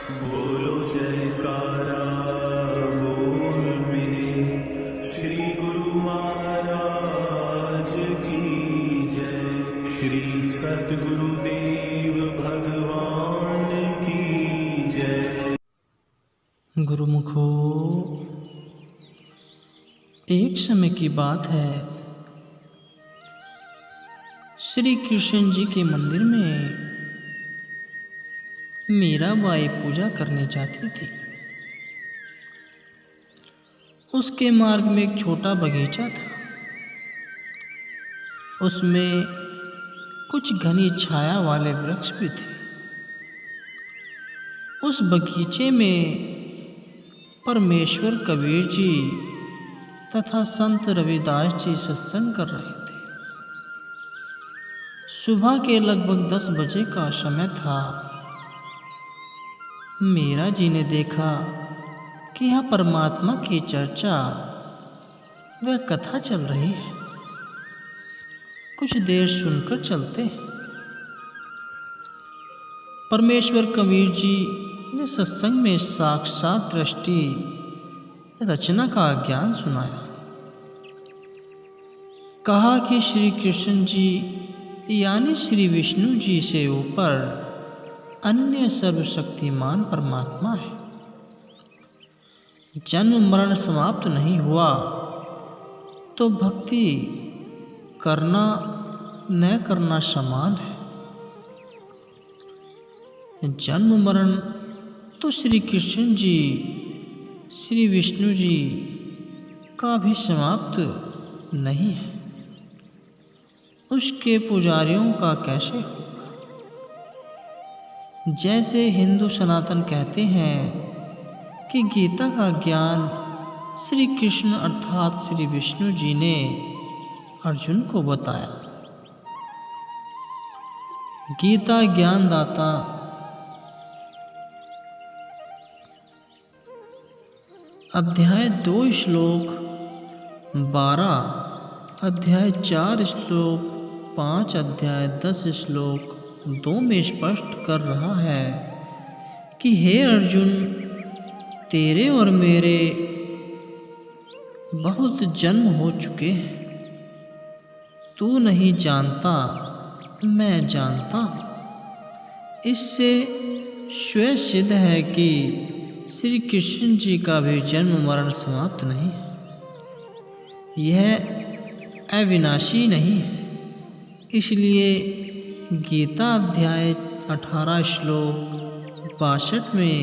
बोलो जयकारा बोल मेरे श्री गुरु महाराज की जय। श्री सद्गुरुदेव भगवान की जय। गुरुमुखो, एक समय की बात है, श्री कृष्ण जी के मंदिर में मीराबाई पूजा करने जाती थी। उसके मार्ग में एक छोटा बगीचा था। उसमें कुछ घनी छाया वाले वृक्ष भी थे। उस बगीचे में परमेश्वर कबीर जी तथा संत रविदास जी सत्संग कर रहे थे। सुबह के लगभग 10 बजे का समय था। मीरा जी ने देखा कि यहाँ परमात्मा की चर्चा व कथा चल रही है। कुछ देर सुनकर चलते। परमेश्वर कबीर जी ने सत्संग में साक्षात दृष्टि रचना का ज्ञान सुनाया। कहा कि श्री कृष्ण जी यानी श्री विष्णु जी से ऊपर अन्य सर्वशक्तिमान परमात्मा है। जन्म मरण समाप्त नहीं हुआ तो भक्ति करना न करना समान है। जन्म मरण तो श्री कृष्ण जी श्री विष्णु जी का भी समाप्त नहीं है। उसके पुजारियों का कैसे हो? जैसे हिंदू सनातन कहते हैं कि गीता का ज्ञान श्री कृष्ण अर्थात श्री विष्णु जी ने अर्जुन को बताया। गीता ज्ञानदाता अध्याय 2 श्लोक 12, अध्याय 4 श्लोक 5, अध्याय 10 श्लोक 2 में स्पष्ट कर रहा है कि हे अर्जुन, तेरे और मेरे बहुत जन्म हो चुके हैं। तू नहीं जानता, मैं जानता हूँ। इससे स्वयं सिद्ध है कि श्री कृष्ण जी का भी जन्म मरण समाप्त नहीं है। यह अविनाशी नहीं है। इसलिए गीता अध्याय 18 श्लोक 62 में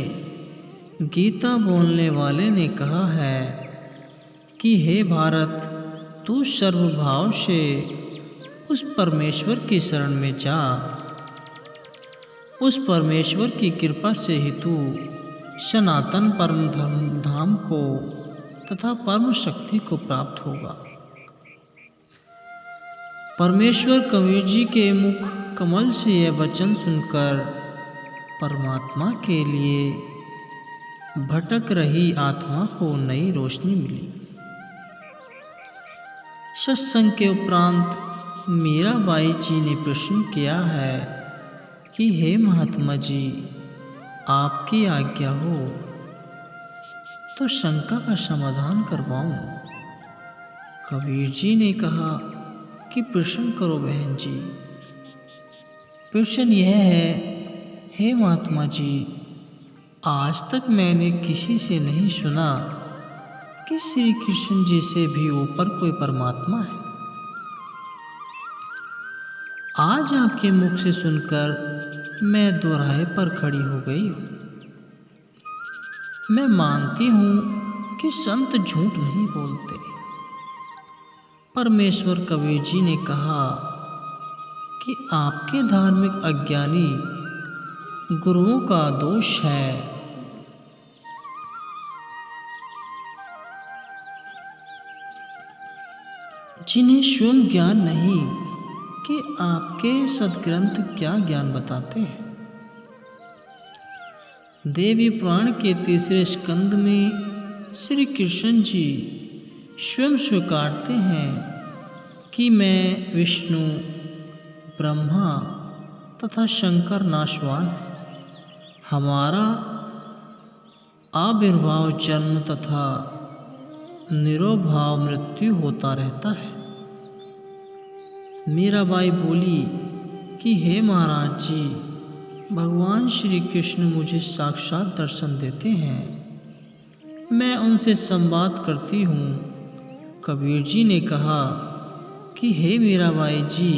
गीता बोलने वाले ने कहा है कि हे भारत, तू सर्वभाव से उस परमेश्वर की शरण में जा। उस परमेश्वर की कृपा से ही तू सनातन परम धर्म धाम को तथा परम शक्ति को प्राप्त होगा। परमेश्वर कबीर जी के मुख कमल से यह वचन सुनकर परमात्मा के लिए भटक रही आत्मा को नई रोशनी मिली। सत्संग के उपरांत मीराबाई जी ने प्रश्न किया है कि हे महात्मा जी, आपकी आज्ञा हो तो शंका का समाधान करवाऊं। कबीर जी ने कहा कि प्रश्न करो बहन जी। प्रश्न यह है, हे महात्मा जी, आज तक मैंने किसी से नहीं सुना कि श्री कृष्ण जी से भी ऊपर कोई परमात्मा है। आज आपके मुख से सुनकर मैं दोराहे पर खड़ी हो गई हूँ। मैं मानती हूँ कि संत झूठ नहीं बोलते। परमेश्वर कबीर जी ने कहा कि आपके धार्मिक अज्ञानी गुरुओं का दोष है। जिन्हें स्वयं ज्ञान नहीं कि आपके सदग्रंथ क्या ज्ञान बताते हैं। देवी पुराण के 3 स्कंद में श्री कृष्ण जी स्वयं स्वीकारते हैं कि मैं विष्णु, ब्रह्मा तथा शंकर नाशवान है। हमारा आविर्भाव जन्म तथा निरोभाव मृत्यु होता रहता है। मीराबाई बोली कि हे महाराज जी, भगवान श्री कृष्ण मुझे साक्षात दर्शन देते हैं, मैं उनसे संवाद करती हूँ। कबीर जी ने कहा कि हे मीराबाई जी,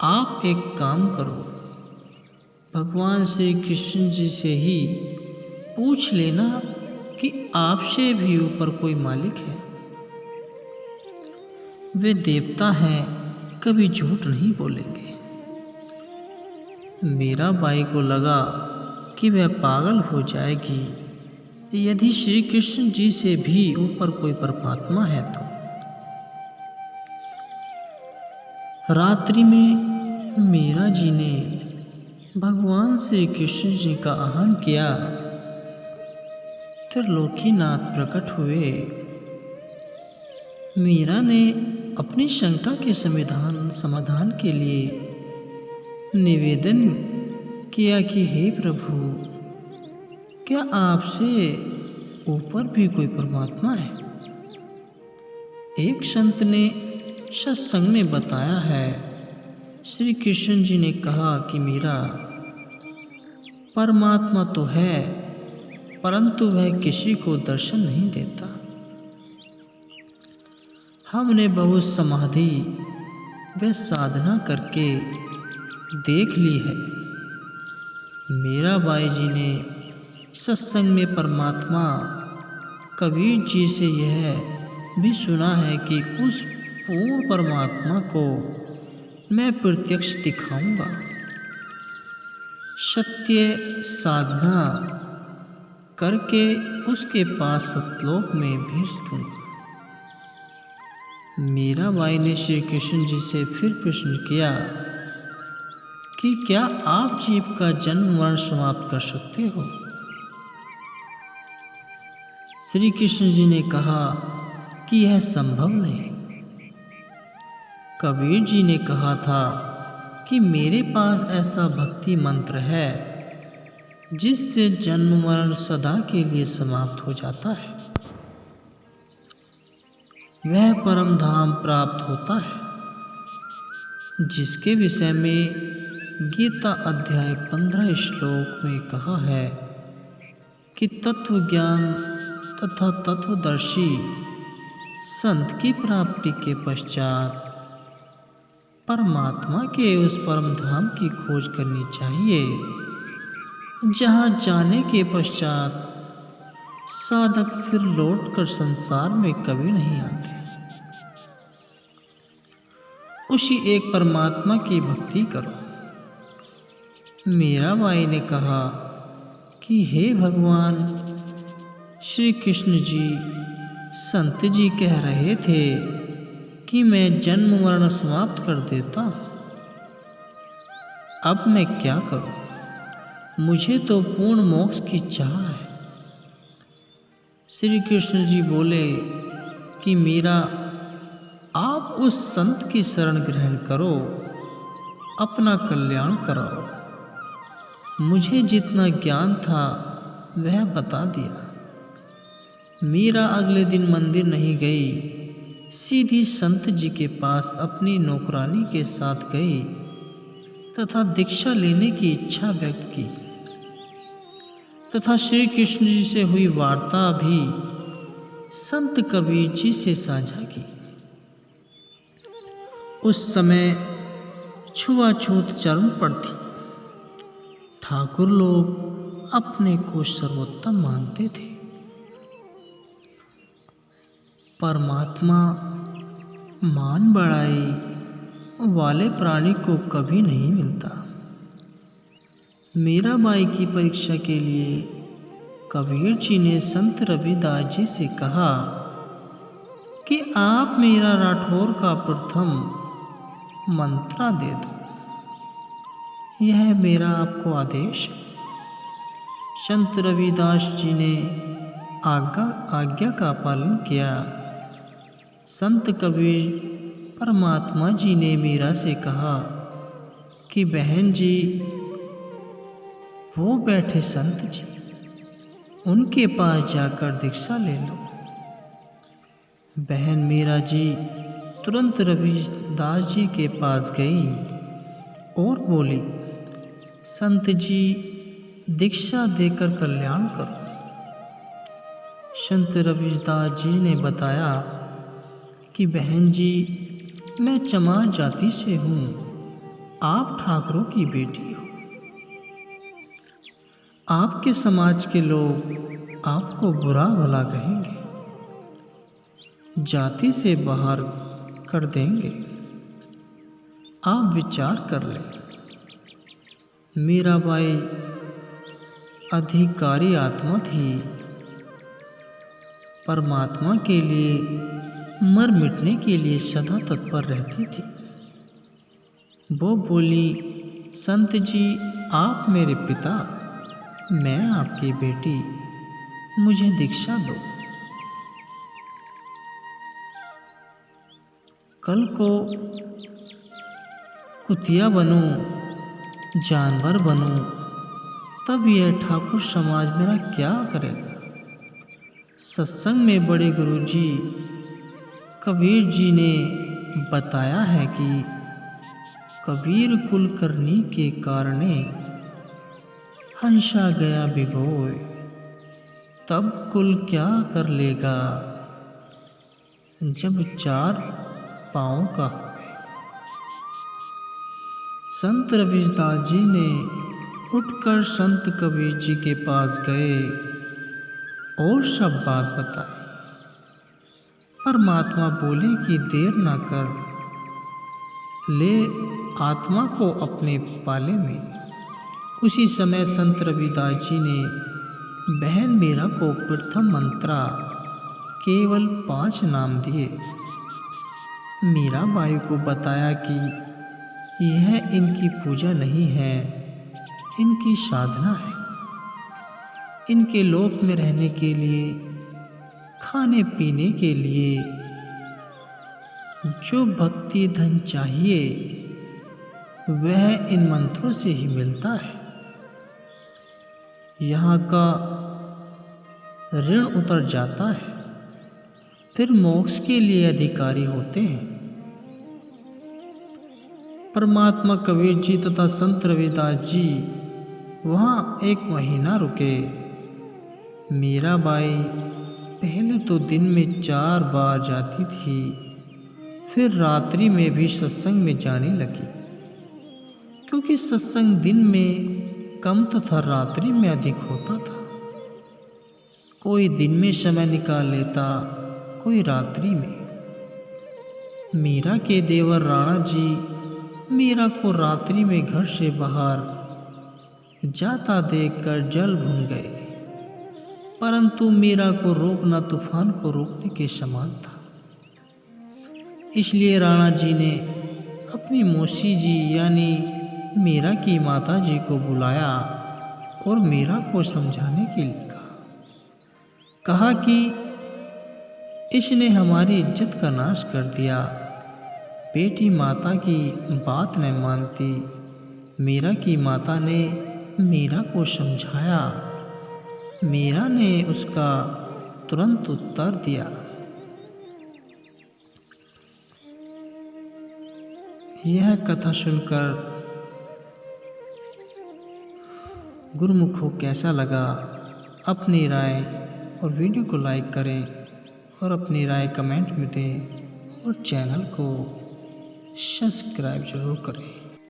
आप एक काम करो, भगवान श्री कृष्ण जी से ही पूछ लेना कि आपसे भी ऊपर कोई मालिक है। वे देवता हैं, कभी झूठ नहीं बोलेंगे। मीराबाई को लगा कि वह पागल हो जाएगी यदि श्री कृष्ण जी से भी ऊपर कोई परमात्मा है तो। रात्रि में मीरा जी ने भगवान श्री कृष्ण जी का आह्वान किया। त्रिलोकीनाथ प्रकट हुए। मीरा ने अपनी शंका के समाधान के लिए निवेदन किया कि हे प्रभु, क्या आपसे ऊपर भी कोई परमात्मा है? एक संत ने सत्संग में बताया है, श्री कृष्ण जी ने कहा कि मीरा, परमात्मा तो है परंतु वह किसी को दर्शन नहीं देता। हमने बहुत समाधि व साधना करके देख ली है। मीराबाई जी ने सत्संग में परमात्मा कबीर जी से यह भी सुना है कि उस पूर्ण परमात्मा को मैं प्रत्यक्ष दिखाऊंगा। सत्य साधना करके उसके पास सतलोक में भेज दूंगा। मीराबाई ने श्री कृष्ण जी से फिर प्रश्न किया कि क्या आप जीव का जन्म मरण समाप्त कर सकते हो? श्री कृष्ण जी ने कहा कि यह संभव नहीं। कबीर जी ने कहा था कि मेरे पास ऐसा भक्ति मंत्र है जिससे जन्म मरण सदा के लिए समाप्त हो जाता है, वह परम धाम प्राप्त होता है, जिसके विषय में गीता अध्याय 15 श्लोक में कहा है कि तत्व ज्ञान तथा तत्वदर्शी संत की प्राप्ति के पश्चात परमात्मा के उस परम धाम की खोज करनी चाहिए, जहाँ जाने के पश्चात साधक फिर लौटकर संसार में कभी नहीं आते। उसी एक परमात्मा की भक्ति करो। मीराबाई ने कहा कि हे भगवान, श्री कृष्ण जी, संत जी कह रहे थे कि मैं जन्म मरण समाप्त कर देता। अब मैं क्या करूं? मुझे तो पूर्ण मोक्ष की चाह है। श्री कृष्ण जी बोले कि मीरा, आप उस संत की शरण ग्रहण करो, अपना कल्याण कराओ। मुझे जितना ज्ञान था वह बता दिया। मीरा अगले दिन मंदिर नहीं गई, सीधी संत जी के पास अपनी नौकरानी के साथ गई तथा दीक्षा लेने की इच्छा व्यक्त की तथा श्री कृष्ण जी से हुई वार्ता भी संत कबीर जी से साझा की। उस समय छुआछूत चरम पर थी। ठाकुर लोग अपने को सर्वोत्तम मानते थे। परमात्मा मान बढ़ाई वाले प्राणी को कभी नहीं मिलता। मीराबाई की परीक्षा के लिए कबीर जी ने संत रविदास जी से कहा कि आप मीरा राठौर का प्रथम मंत्रा दे दो, यह मेरा आपको आदेश है। संत रविदास जी ने आज्ञा का पालन किया। संत कबीर परमात्मा जी ने मीरा से कहा कि बहन जी, वो बैठे संत जी, उनके पास जाकर दीक्षा ले लो। बहन मीरा जी तुरंत रविदास जी के पास गई और बोली, संत जी दीक्षा देकर कल्याण करो। संत रविदास जी ने बताया कि बहन जी, मैं चमार जाति से हूँ, आप ठाकुरों की बेटी हो। आपके समाज के लोग आपको बुरा भला कहेंगे, जाति से बाहर कर देंगे। आप विचार कर लें। मीराबाई अधिकारी आत्मा थी, परमात्मा के लिए मर मिटने के लिए सदा तत्पर रहती थी। वो बोली, संत जी आप मेरे पिता, मैं आपकी बेटी, मुझे दीक्षा दो। कल को कुतिया बनूं, जानवर बनूं, तब यह ठाकुर समाज मेरा क्या करेगा। सत्संग में बड़े गुरुजी कबीर जी ने बताया है कि कबीर कुल करनी के कारणे हंसा गया भिगोए, तब कुल क्या कर लेगा जब चार पाँव का हो। संत रविदास जी ने उठकर संत कबीर जी के पास गए और सब बात बताई। परमात्मा बोले कि देर ना कर, ले आत्मा को अपने पाले में। उसी समय संत रविदास जी ने बहन मीरा को प्रथम मंत्रा केवल 5 नाम दिए। मीराबाई को बताया कि यह इनकी पूजा नहीं है, इनकी साधना है। इनके लोक में रहने के लिए, खाने पीने के लिए जो भक्ति धन चाहिए वह इन मंत्रों से ही मिलता है। यहाँ का ऋण उतर जाता है, फिर मोक्ष के लिए अधिकारी होते हैं। परमात्मा कबीर जी तथा संत रविदास जी वहाँ 1 महीना रुके। मीराबाई पहले तो दिन में 4 बार जाती थी, फिर रात्रि में भी सत्संग में जाने लगी, क्योंकि सत्संग दिन में कम तथा रात्रि में अधिक होता था। कोई दिन में समय निकाल लेता, कोई रात्रि में। मीरा के देवर राणा जी मीरा को रात्रि में घर से बाहर जाता देखकर जल भून गए, परंतु मीरा को रोकना तूफान को रोकने के समान था। इसलिए राणा जी ने अपनी मौसी जी यानी मीरा की माता जी को बुलाया और मीरा को समझाने के लिए कहा कि इसने हमारी इज्जत का नाश कर दिया। बेटी माता की बात न मानती। मीरा की माता ने मीरा को समझाया। मीरा ने उसका तुरंत उत्तर दिया। यह कथा सुनकर गुरुमुखों कैसा लगा, अपनी राय और वीडियो को लाइक करें और अपनी राय कमेंट में दें और चैनल को सब्सक्राइब जरूर करें।